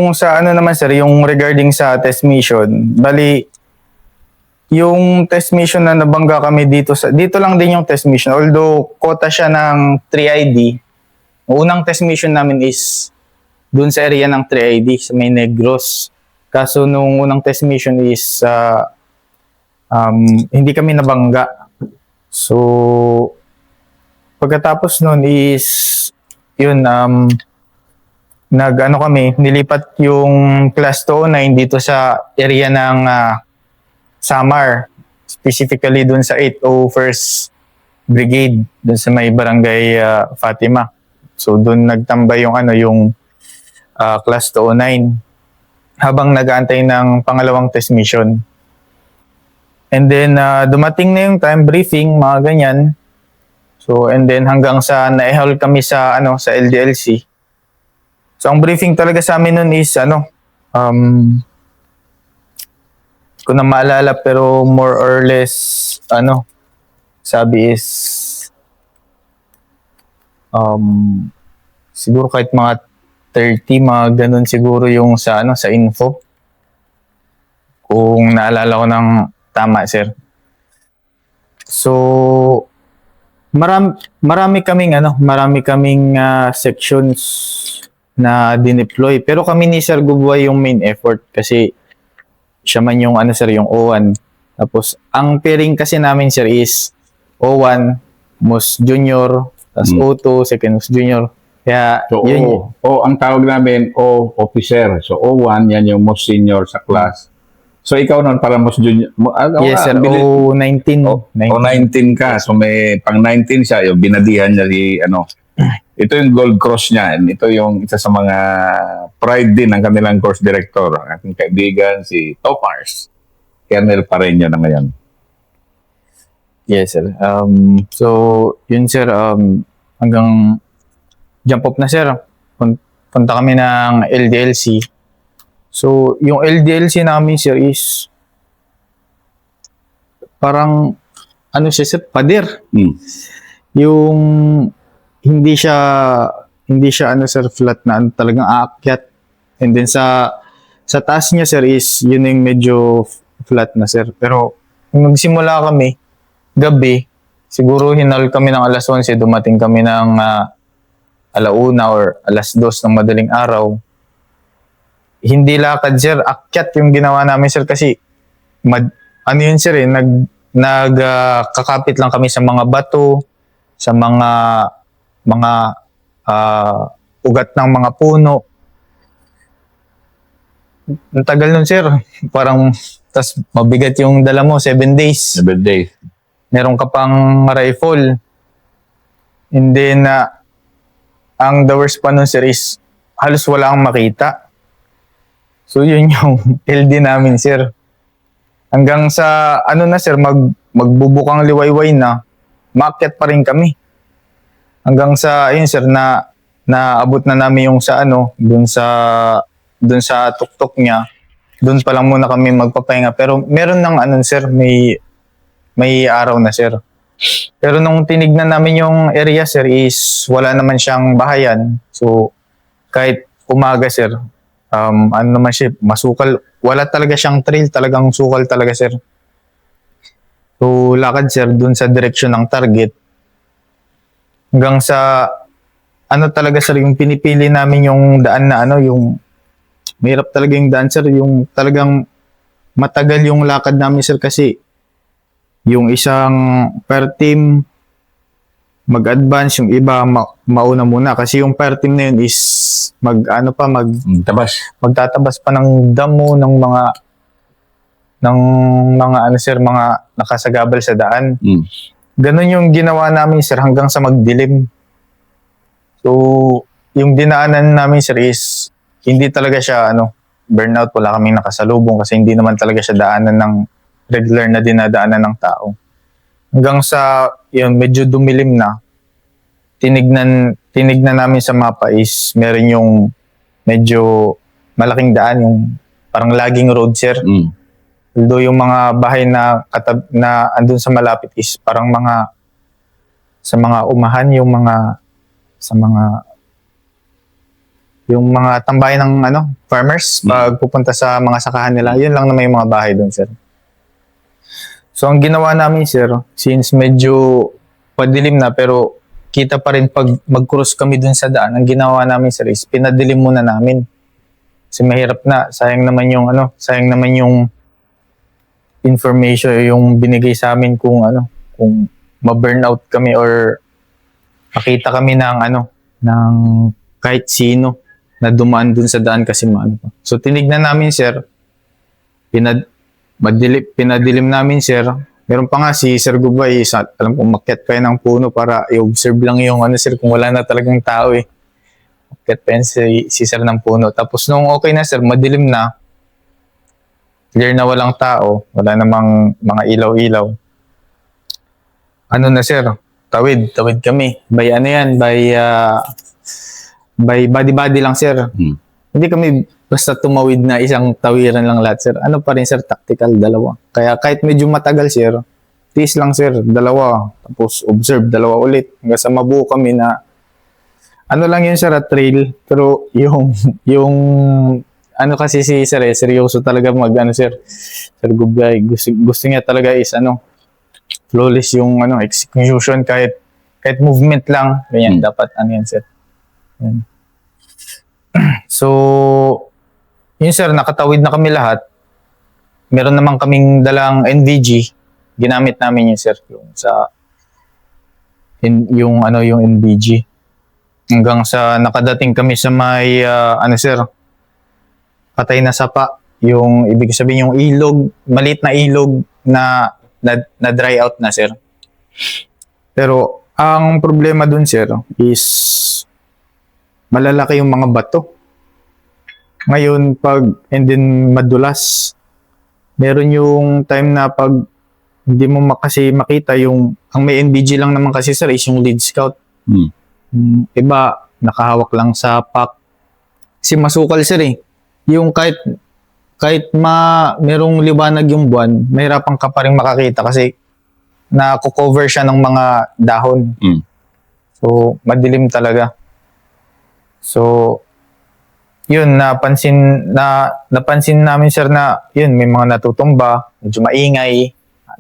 Kung sa ano naman sir, yung regarding sa test mission, bali yung test mission na nabangga kami dito lang din yung test mission. Although quota siya ng 3ID, unang test mission namin is dun sa area ng 3ID sa may Negros. Kaso nung unang test mission is hindi kami nabangga. So pagkatapos nun is yun nilipat yung class 209 dito sa area ng Samar, specifically dun sa 801st Brigade, dun sa may barangay Fatima. So dun nagtambay yung class 209 habang nag-aantay ng pangalawang test mission. And then dumating na yung time briefing, mga ganyan. So and then hanggang sa na-hold kami sa LDLC. So ang briefing talaga sa amin nun is ko na maalala pero more or less sabi is siguro kahit mga 30 mga ganun siguro yung sa info, kung naalala ko ng tama sir. So marami kaming sections na dineploy, pero kami ni Sir Gubuay yung main effort kasi siya man yung yung O1. Tapos ang pairing kasi namin sir is O1 Mus Junior, tapos O2 second Mus Junior. Kaya So yun, ang tawag namin O officer. So O1 yan yung most senior sa class. So ikaw noon para most junior. yes sir, O19. O19 ka. So may pang 19 siya, yung binadihan niya ito yung gold cross niya. Ito yung isa sa mga pride din ng kanilang course director, ang ating kaibigan si Topars. Colonel Pareño na ngayon. Yes sir. So yun sir, hanggang jump up na sir. Punta kami ng LDLC. So yung LDLC namin sir is parang siya sir, pader. Yung hindi siya sir flat na talagang aakyat. And then sa taas niya sir is yun yung medyo flat na sir. Pero nung nagsimula kami gabi, siguro hinal kami ng alas 11, dumating kami ng alauna or alas 2 ng madaling araw. Hindi lakad sir, akyat yung ginawa namin sir kasi yun sir kakapit lang kami sa mga bato, sa mga ugat ng mga puno. Ang tagal nun sir, parang tas mabigat yung dala mo, 7 days. 7 days. Meron ka pang rifle. And then ang the worst pa nun sir is halos wala kang makita. So yun yung LD namin sir. Hanggang sa sir, magbubukang liwayway na, maakyat pa rin kami. Hanggang sa ayun sir na naabot na namin yung sa dun sa tuktok niya. Dun pa lang muna kami magpapahinga, pero meron ng sir, may araw na sir. Pero nung tinignan namin yung area sir is wala naman siyang bahayan. So kahit umaga sir, naman siya, masukal. Wala talaga siyang trail, talagang sukal talaga sir. So lakad sir dun sa direksyon ng target. Hanggang sa talaga sir, yung pinipili namin yung daan na yung mahirap talaga yung daan sir, yung talagang matagal yung lakad namin sir kasi yung isang per team mag-advance, yung iba mauna muna kasi yung per team na yun is magtatabas pa ng damo ng mga sir, mga nakasagabal sa daan. Ganon yung ginawa namin sir hanggang sa magdilim. So yung dinaanan namin sir is hindi talaga siya burnout, wala kaming nakasalubong kasi hindi naman talaga siya daanan ng regular na dinadaanan ng tao. Hanggang sa yun, medyo dumilim na, tinignan namin sa mapa is meron yung medyo malaking daan, yung parang laging road sir. Although yung mga bahay na andun sa malapit is parang sa mga umahan, yung mga yung mga tambayan ng farmers pag pupunta sa mga sakahan nila. Yun lang naman yung mga bahay doon, sir. So ang ginawa namin, sir, since medyo padilim na pero kita pa rin pag mag-cross kami doon sa daan, ang ginawa namin, sir, is pinadilim muna namin. Kasi mahirap na, sayang naman yung information yung binigay sa amin kung kung ma-burnout kami or makita kami ng kahit sino na dumaan dun sa daan kasi maano pa. So tinignan namin, sir. Pinadilim namin, sir. Meron pa nga si Sir Gubay, alam ko umakyat pa yan ng puno para i-observe lang yung sir, kung wala na talagang tao eh. Umakyat pa yan si Sir ng puno. Tapos nung okay na, sir, madilim na, clear na walang tao, wala namang mga ilaw-ilaw. Ano na, sir? Tawid kami. By body-body lang, sir. Hindi kami basta tumawid na isang tawiran lang lahat, sir. Ano pa rin, sir, tactical, dalawa. Kaya kahit medyo matagal, sir, tiis lang, sir, dalawa. Tapos observe, dalawa ulit. Hanggang sa mabuo kami na lang yun, sir, at trail. Pero yung kasi si sir, seryoso talaga sir. Sir Gubay, gusto niya talaga is flawless yung execution kahit movement lang. Ganyan, dapat yan, sir. Yan. So, yun, sir, nakatawid na kami lahat. Meron naman kaming dalang NVG. Ginamit namin yun, sir, yung NVG. Hanggang sa nakadating kami sa may sir, patay na sapa. Yung ibig sabihin yung ilog, maliit na ilog na dry out na, sir. Pero ang problema dun, sir, is malalaki yung mga bato. Ngayon, and then madulas. Meron yung time na pag hindi mo kasi makita ang may NBG lang naman kasi, sir, is yung lead scout. Iba, nakahawak lang sa pack. Kasi masukal, sir, eh. Yung kahit merong liwanag yung buwan, mahirapan ka pa rin makakita kasi na-cover siya ng mga dahon. So, madilim talaga. So, yun, napansin namin, sir, na yun, may mga natutumba, medyo maingay,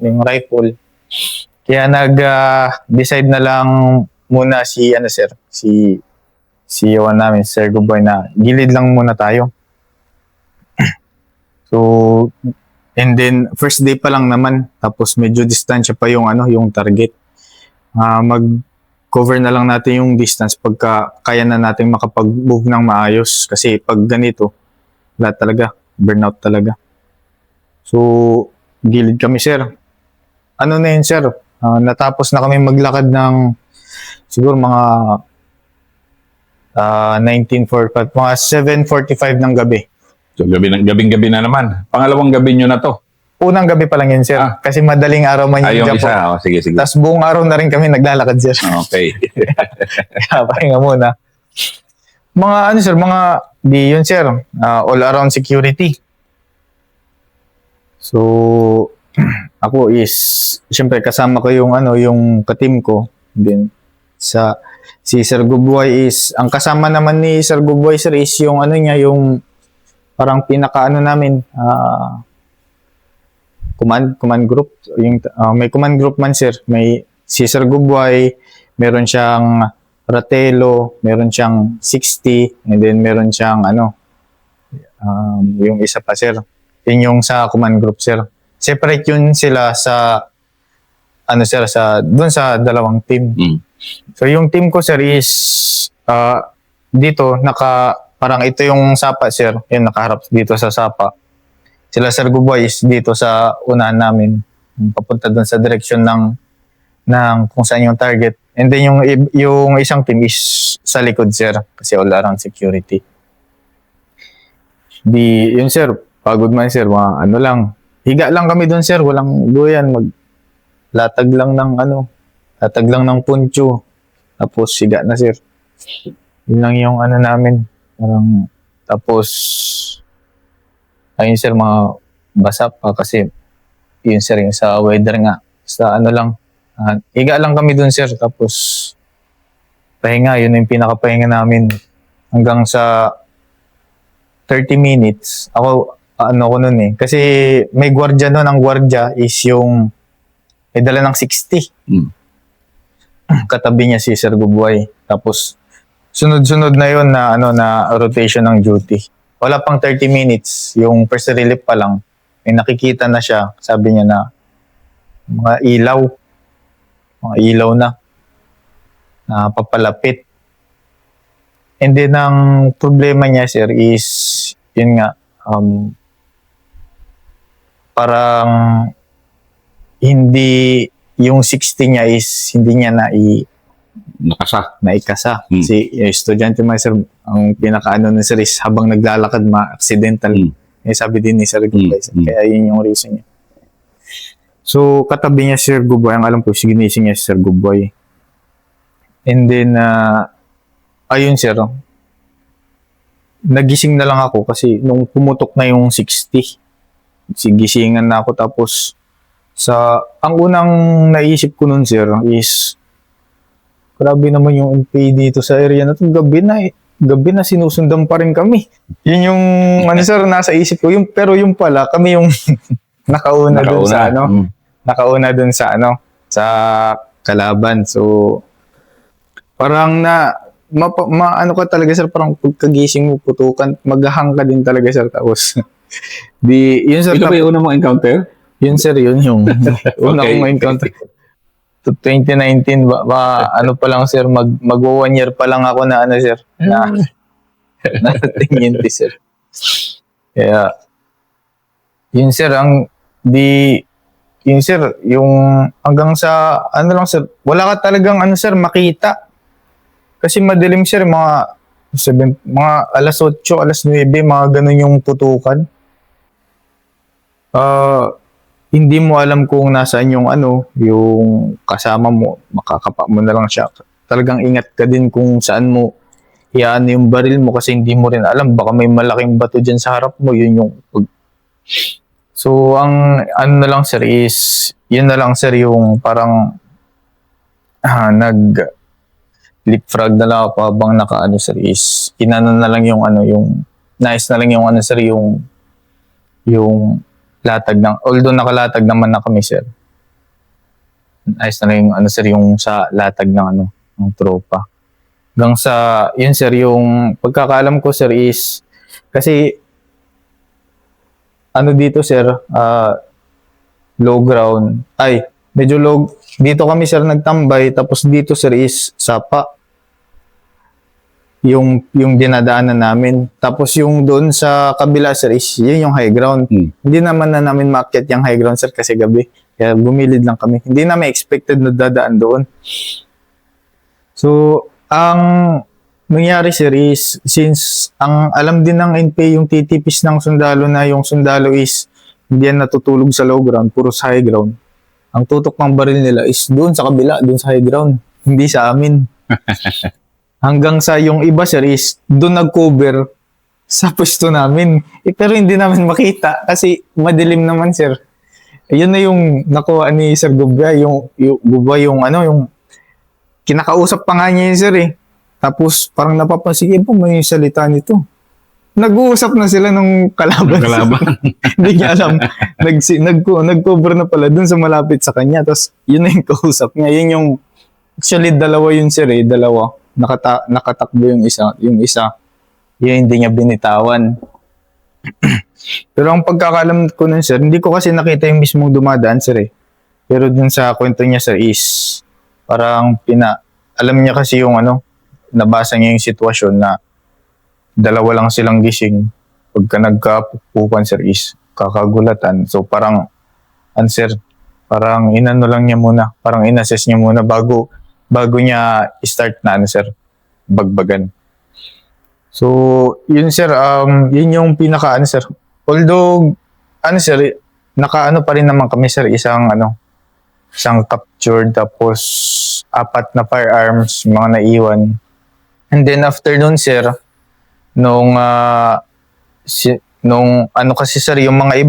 yung rifle. Kaya nag-decide na lang muna si Iwan namin, Sir Gubay, na gilid lang muna tayo. So, and then, first day pa lang naman, tapos medyo distansya pa yung target. Mag-cover na lang natin yung distance pagka kaya na natin makapag-move ng maayos. Kasi pag ganito, wala talaga, burnout talaga. So, gilid kami, sir. Ano na yun, sir? Natapos na kami maglakad ng siguro mga 19:45, mga 7:45 ng gabi. So, gabing-gabi na naman. Pangalawang gabi nyo na to. Unang gabi pa lang yun, sir. Kasi madaling araw man yung Japo. isa. Sige. Tapos buong araw na rin kami naglalakad, sir. Okay. Kaya pahinga muna. Mga sir, di yun, sir. All around security. So, ako is, siyempre kasama ko yung ka-team ko. Then, si Sir Gubay is, ang kasama naman ni Sir Gubay, sir, is yung yung parang namin, command group. May command group man, sir. May si Sir Gubay, meron siyang Ratelo, meron siyang 60, and then meron siyang yung isa pa, sir. Yun yung sa command group, sir. Separate yun sila sa sir, doon sa dalawang team. So yung team ko, sir, is dito parang ito yung sapa, sir. Yung nakaharap dito sa sapa. Sila Sir Gubay is dito sa unahan namin. Papunta doon sa direction ng kung saan yung target. And then yung isang team is sa likod, sir. Kasi all around security. Yun, sir, pagod man, sir. Lang. Higa lang kami doon, sir. Walang duyan. Latag lang ng puncho. Tapos higa na, sir. Yun lang yung namin. Tapos ayun, sir, mga basa pa kasi yun, sir, yung sa weather nga. Sa higa lang kami dun, sir. Tapos pahinga, yun yung pinakapahinga namin. Hanggang sa 30 minutes. Ako, ano ko nun eh. Kasi may gwardiya nun. Ang gwardiya is yung may dala ng 60. Mm. Katabi niya si Sir Gubuay. Tapos, sunod-sunod na yun na, na rotation ng duty. Wala pang 30 minutes. Yung first relief pa lang. May nakikita na siya. Sabi niya na, mga ilaw. Mga ilaw na. Na papalapit. And then, ang problema niya, sir, is, yun nga, parang, hindi, yung 60 niya is, hindi niya Nakasa. naikasa. Hmm. Si yung estudyante mo, sir, ang pinakaano na sir is, habang naglalakad, ma-accidental. Eh, sabi din ni Sir Gubay. Kaya yun yung reason niya. So, katabi niya Sir Gubay. Ang alam ko, ginising niya si Sir Gubay. And then, ayun sir, nagising na lang ako kasi nung pumutok na yung 60, gisingan na ako. Tapos, ang unang naisip ko nun sir is, grabe naman yung NPA dito sa area na ito. Gabi na sinusundan pa rin kami. Yun yung, sir, nasa isip ko. Pero yung pala, kami yung nakauna dun sa nakauna dun sa sa kalaban. So, parang ano ka talaga sir, parang pagkagising mo, putukan, maghahang ka din talaga sir. Tapos, yun sir. Ito ba yung una mong encounter? Yun sir, yun yung una kong encounter. 2019, ano pa lang sir, mag 1 year pa lang ako na sir, na tingin sir. Kaya, yun sir, yun sir, yung hanggang sa, lang sir, wala ka talagang sir, makita. Kasi madilim sir, mga alas 8, alas 9, mga ganun yung putukan. Hindi mo alam kung nasaan yung yung kasama mo, makakapa mo na lang siya. Talagang ingat ka din kung saan mo iaan yung baril mo kasi hindi mo rin alam, baka may malaking bato dyan sa harap mo, yun yung So, ang na lang sir is, yun na lang sir yung parang leapfrog na lang ako habang sir is, inano na lang yung yung nice na lang yung sir, yung latag although nakalatag naman na kami sir. Ayos na lang yung sir, yung sa latag ng ng tropa. Hanggang sa, yun sir, yung pagkakaalam ko sir is, kasi, dito sir, low ground, medyo low, dito kami sir nagtambay, tapos dito sir is sapa. Yung dinadaanan namin. Tapos yung doon sa kabila sir is yun yung high ground. Hindi naman na namin maakyat yung high ground sir kasi gabi. Kaya bumilid lang kami. Hindi namin expected na dadaan doon. So, ang nangyari sir is, since ang alam din ng NPA yung titipis ng sundalo na yung sundalo is hindi yan natutulog sa low ground, puro sa high ground. Ang tutok ng baril nila is doon sa kabila, doon sa high ground. Hindi sa amin. Hanggang sa yung iba sir is doon nag-cover sa pwesto namin. Pero hindi namin makita kasi madilim naman sir. Yun na yung nakuha ni Sir Gubay, yung kinakausap pa nga niya yun sir eh. Tapos parang napapansin, po may salita nito. Nag-uusap na sila ng kalaban. Hindi niya alam. Nag-cover na pala dun sa malapit sa kanya. Tapos yun na yung kausap niya. Yun yung, actually dalawa yun sir eh, dalawa. Nakatakbo yung isa. Yung isa, yun hindi niya binitawan. Pero ang pagkakalam ko nun sir, hindi ko kasi nakita yung mismong dumadaan sir eh. Pero dun sa kwento niya sir is, parang alam niya kasi yung nabasa niya yung sitwasyon na dalawa lang silang gising. Pagka nagkapupukan sir is, kakagulatan. So parang, sir, parang inano lang niya muna, parang inassess niya muna bago niya start na sir, bagbagan. So, yun sir, yun yung pinaka sir. Although, sir, nakaano pa rin naman kami sir, isang captured, tapos 4 na firearms, mga naiwan. And then after nun sir, nung kasi sir, yung mga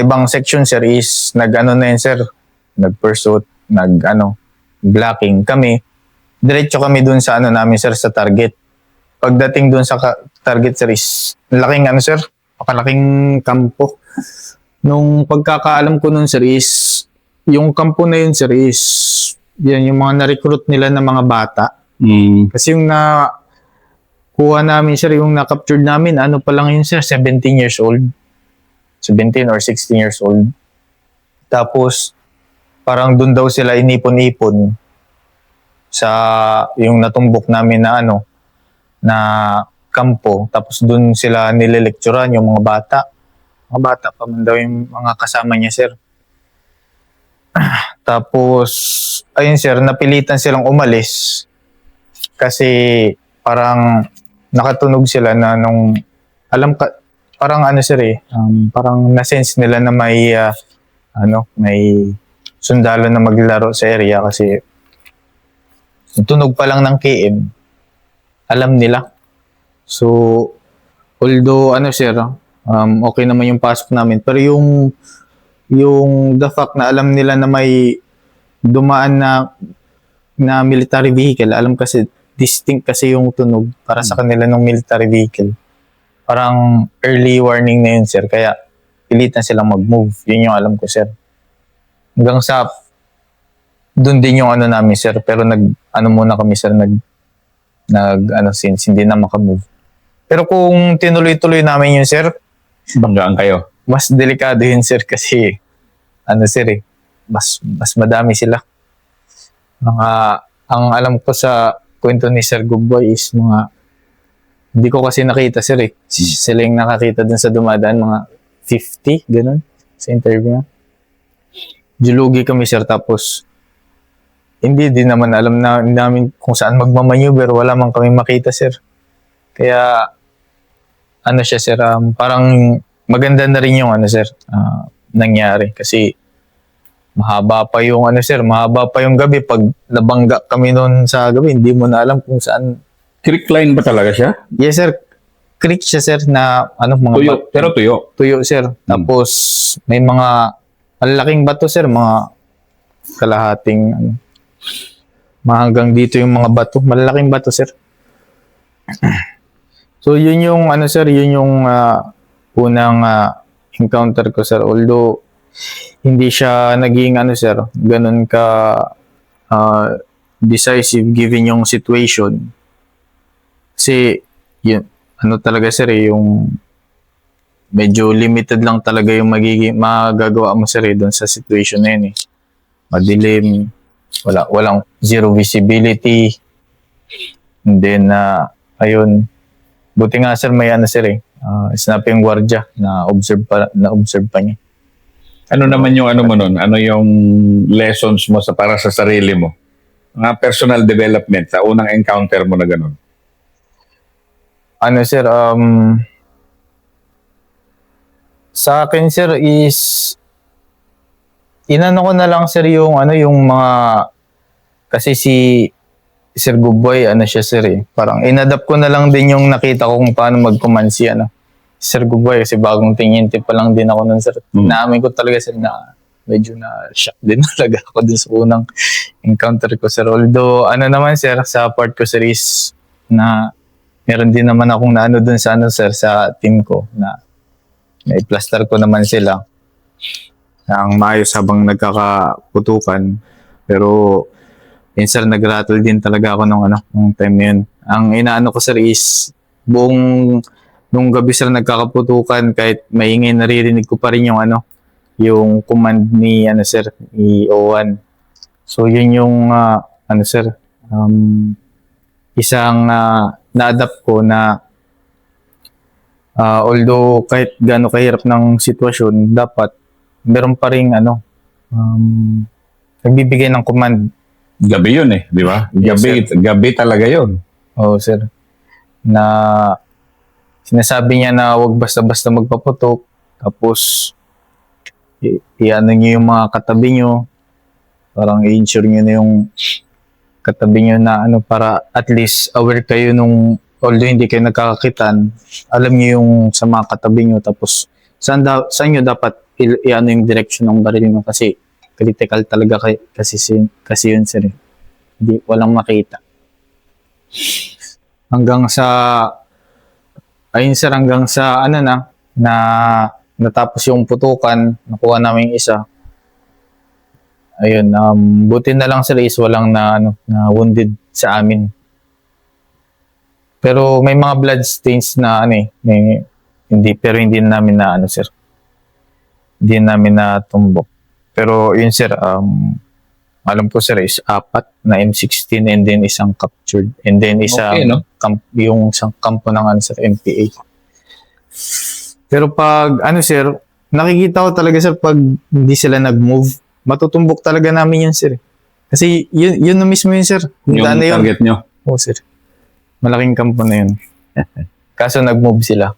ibang section sir is na yun sir, nag-pursuit, blocking kami. diretso kami dun sa ano namin sir, sa target. Pagdating dun sa target sir is, laking ano sir, pakalaking kampo. Nung pagkakaalam ko nun sir is, yung kampo na yun sir is, yan yung mga na-recruit nila ng mga bata. Kasi yung kuha namin sir, yung na-captured namin, ano pa lang yun sir, 17 years old. 17 or 16 years old. Tapos, parang dun daw sila inipon-ipon sa yung natumbok namin na ano, na kampo. Tapos dun sila nilelekturan yung mga bata. Mga bata pa man daw yung mga kasama niya sir. Tapos, ayun sir, napilitan silang umalis kasi parang nakatunog sila na nung, alam ka, parang ano sir parang na-sense nila na may, may sundalo na maglaro sa area kasi tunog pa lang ng KM, alam nila. So, although ano sir, okay naman yung pasok namin, pero yung the fact na alam nila na may dumaan na military vehicle, alam kasi distinct kasi yung tunog para sa kanila ng military vehicle. Parang early warning na yun sir, kaya pilitan silang mag-move. Yun yung alam ko sir. Hanggang sa doon din yung ano namin sir, pero muna kami sir, since hindi na makamove. Pero kung tinuloy-tuloy namin yun sir, Banggaan kayo. mas delikado yun sir kasi sir mas madami sila. Ang alam ko sa kwento ni Sir Gubboy is hindi ko kasi nakita sir sila yung nakakita dun sa dumadaan, mga 50, ganun, sa interview na. Julugi kami sir, tapos hindi din naman alam namin kung saan magmamaneuver, wala man kami makita sir. Kaya siya sir, parang maganda na rin yung sir, nangyari kasi mahaba pa yung gabi. Pag nabangga kami noon sa gabi, hindi mo na alam kung saan. Creek line ba talaga siya? Yes sir, creek siya sir na mga Tuyo, pero tuyo. tuyo sir. Tapos may mga malaking bato sir, mga kalahating mga hanggang dito yung mga bato, malalaking bato sir. So yun yung sir, yun yung unang encounter ko sir, although hindi siya naging sir, ganun ka decisive given yung situation. Kasi yun, talaga sir yung medyo limited lang talaga yung magagawa mo sir doon sa situation na yun Madilim, walang zero visibility. And then ayun, buti nga sir may sir snapping guardia na observe pa niya. Ano naman yung mo nun? Ano yung lessons mo para sa sarili mo? Mga personal development sa unang encounter mo na ganun? Sir, sa akin sir is inano ko na lang sir yung yung mga, kasi si Sir Gubboy siya sir parang inadapt ko na lang din yung nakita ko kung paano mag-command si Sir Gubboy, kasi bagong tiniente pa lang din ako nun sir. Naamin ko talaga sir na medyo na shock din talaga ako dun sa unang encounter ko sir. Although naman sir, sa part ko sir is na meron din naman akong dun sa sir, sa team ko na i-plaster ko naman sila ang maayos habang nagkakaputukan. Pero yun sir, nag-rattle din talaga ako nung time yun. Ang inaano ko sir is nung gabi sir nagkakaputukan, kahit maingay, naririnig ko pa rin yung yung command ni sir, ni Owan. So yun yung sir, isang na-adapt ko na although kahit gaano kahirap ng sitwasyon, dapat meron pa ring nagbibigay ng command. Gabi yun di ba? Gabi talaga yun. Oo sir. Na sinasabi niya na wag basta-basta magpaputok, tapos iano niyo yung mga katabi niyo, parang i-ensure niyo na yung katabi niyo na para at least aware kayo nung, although hindi kayo nagkakakitan, alam niyo yung sa mga katabi niyo, tapos saan niyo dapat yung direction ng baril niyo, kasi critical talaga kasi yun sir. Hindi, walang makita. Hanggang sa, ayun sir, hanggang sa ano na natapos yung putukan, nakuha namin yung isa. Ayun, buti na lang sir is walang na wounded sa amin. Pero may mga blood stains na hindi namin na sir. Hindi namin natumbok. Pero yun sir, alam ko sir is 4 na M16 and then isang captured and then isang Okay, no? yung isang kampo ng sir, MPA. Pero pag sir, nakikita ko talaga sir pag hindi sila nag-move, matutumbok talaga namin yun sir. Kasi yun na mismo yun sir. Yung Daan na yun. target nyo. Oo sir. Malaking kampo na yun. Kaso nag-move sila.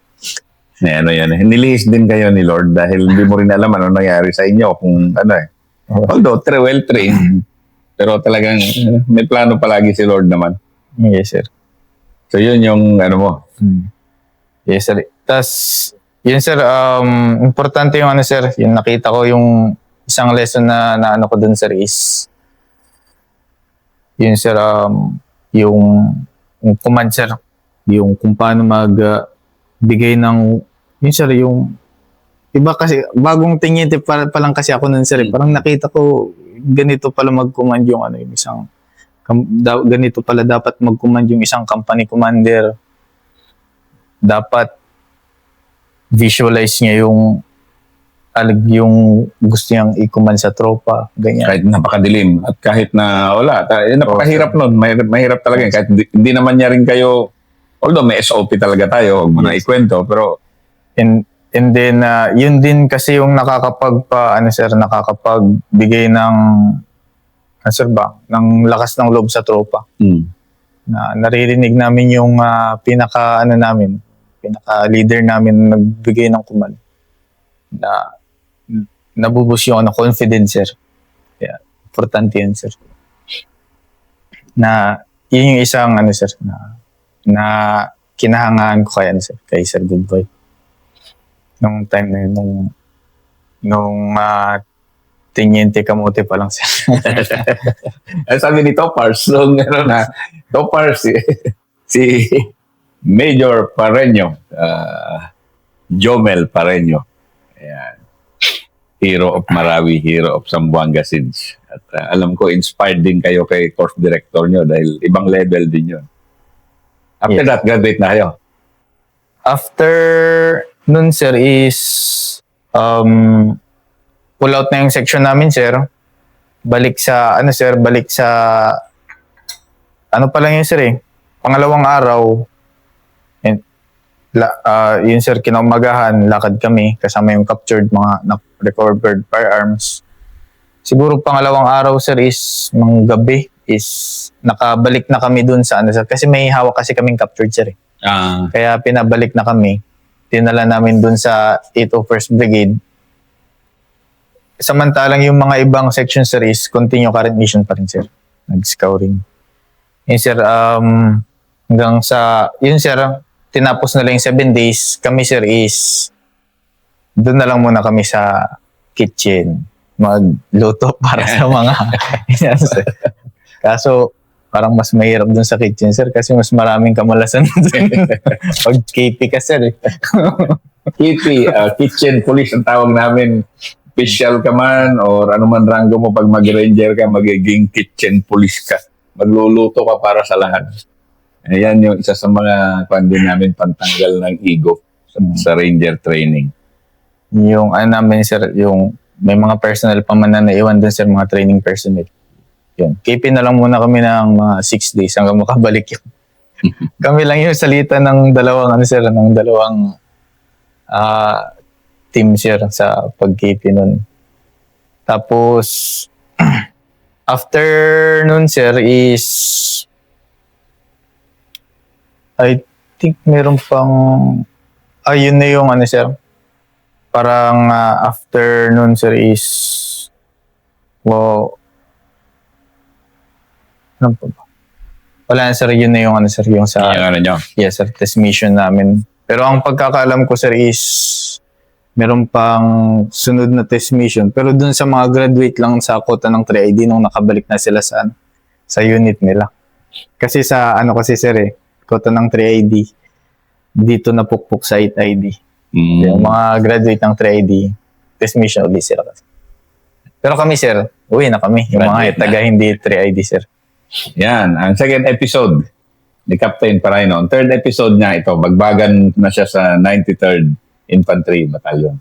Yan. Nilihis din kayo ni Lord dahil hindi mo rin alam ano nangyari sa inyo kung Although, well trained. Pero talagang may plano palagi si Lord naman. Yes sir. So yun yung mo. Yes sir. Tas yun sir, importante yung sir, yung nakita ko yung isang lesson na ko dun sir is yun sir, yung command sir, yung kung paano bigay ng yun sir, yung iba kasi bagong tingin pa lang kasi ako nun sir, parang nakita ko ganito pala mag-command yung yung isang ganito pala dapat mag-command yung isang company commander. Dapat visualize niya yung gusto niyang i-command sa tropa, ganyan. Kahit napakadilim at kahit na wala, napakahirap nun. Mahirap talaga. Kahit hindi naman niya rin kayo, although may SOP talaga tayo, huwag mo na ikwento, pero and then yun din kasi yung nakakapagbigay ng ng lakas ng loob sa tropa. Na naririnig namin yung pinaka leader namin nagbigay ng command na nabubus yung confidence sir. Yeah, importante yun sir. Na yun yung isang sir na kinahangaan ko kay Sir Goodboy. Nung time na yun, nung Teniente Kamote pa lang sir. sabi ni Topars, Topars, si Major Pareño, Jomel Pareño. Ayan. Hero of Marawi, hero of Zamboanga Siege. At alam ko, inspired din kayo kay course director nyo dahil ibang level din yun. After that, graduate na kayo? After nun sir is pull out na yung section namin sir. Balik sa pa lang yun sir pangalawang araw. And yun sir, kinaumagahan, lakad kami kasama yung captured mga recovered firearms. Siguro pangalawang araw sir is gabi is nakabalik na kami dun sa sir, kasi may hawak kasi kaming captured sir Kaya pinabalik na kami. Dinala namin dun sa 801st Brigade. Samantalang yung mga ibang section sir is continue current mission pa rin sir. Nag-scouring. Yun sir, hanggang sa, yun sir, tinapos na lang yung 7 days. Kami sir is, doon na lang muna kami sa kitchen. Magluto para sa mga, yan sir. Kaso, parang mas mahirap dun sa kitchen sir kasi mas maraming kamalasan dun. Pag KP ka sir KP, kitchen police ang tawag namin. Official ka man or ano man rango mo pag mag-ranger ka, magiging kitchen police ka. Magluluto ka para sa lahat. Ayan yung isa sa mga pandi namin pantanggal ng ego sa ranger training. Yung namin sir, yung may mga personnel pa man na naiwan dun sir, mga training personnel. Yun. KP na lang muna kami ng mga 6 days hanggang makabalik yun. Kami lang yung salita ng dalawang team sir sa pag-KP nun. Tapos after nun sir is I think meron pang yun na yung sir. Parang after nun sir is ano pa ba? Wala na sir, yun na yung sir, yung sa nyo? Yes sir, test mission namin. Pero ang pagkakaalam ko sir is meron pang sunod na test mission. Pero dun sa mga graduate lang sa kota ng 3ID nung nakabalik na sila sa unit nila. Kasi sa ano kasi sir koto ng 3ID, dito na pukpok sa 8ID. Yung mga graduate ng 3ID, test mission ulit sila kasi. Pero kami sir, uwi na kami. Yung Graduate mga taga hindi 3ID sir. Yan, ang second episode ni Captain Paraino. Ang third episode niya ito, bagbagan na siya sa 93rd Infantry Battalion.